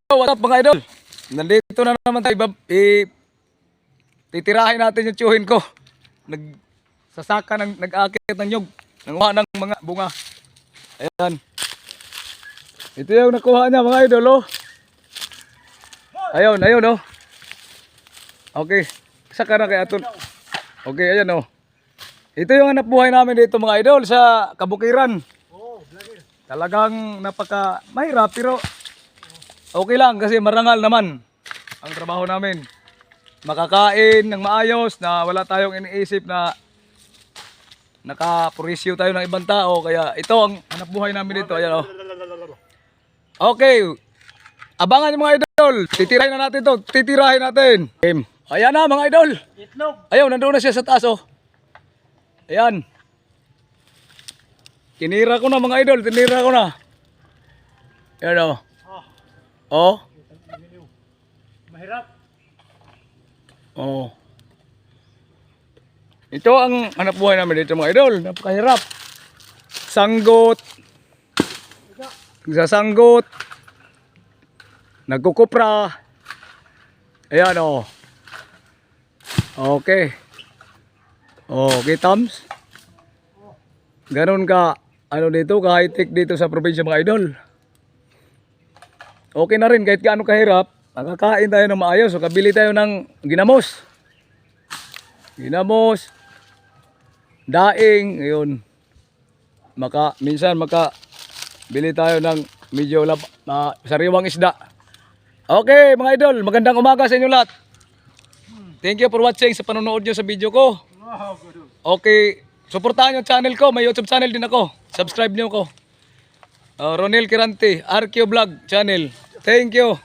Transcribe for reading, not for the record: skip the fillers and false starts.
What's up mga idol? Nandito na naman tayo. Titirahin natin yung tiyuhin ko. Nagsasaka nag-aakit ng nyug. Nanguha ng mga bunga. Ayan. Ito yung nakuha niya mga idol, oh. Ayun, ayun, oh. Okay. Saka na kay Aton. Okay, ayan, oh. Ito yung hanap buhay namin dito mga idol sa Kabukiran. Talagang napaka mahirap pero okay lang kasi marangal naman ang trabaho namin. Makakain ng maayos na wala tayong iniisip na nakapurisyo tayo ng ibang tao. Kaya ito ang hanap buhay namin dito. Ayan, oh. Okay. Abangan yung mga idol. Titirahin na natin to. Titirahin natin. Ayan na mga idol. Ayun, nandoon na siya sa taas, oh. Ayan. Tinira ko na mga idol. Tinira ko na. Ayan, oh. Oh. Mahirap. Oh. Ito ang hanap buhay namin dito mga idol. Napakahirap. Sanggot. Nagsasanggot. Nagkukupra. Ayan, oh. Okay. Okay, Tams. Ganon ka, ano dito, ka high-tech dito sa probinsya mga idol. Okay na rin kahit gaano kahirap, nakakain tayo ng maayos o kabili tayo ng ginamos. Ginamos, daing, ayun. Minsan bili tayo ng medyo sariwang isda. Okay mga idol, magandang umaga sa inyo lahat. Thank you for watching sa panonood nyo sa video ko. Okay, suportahan nyo channel ko, may YouTube channel din ako. Subscribe nyo ko. Ronel Kirante, RQ Vlog channel. Thank you.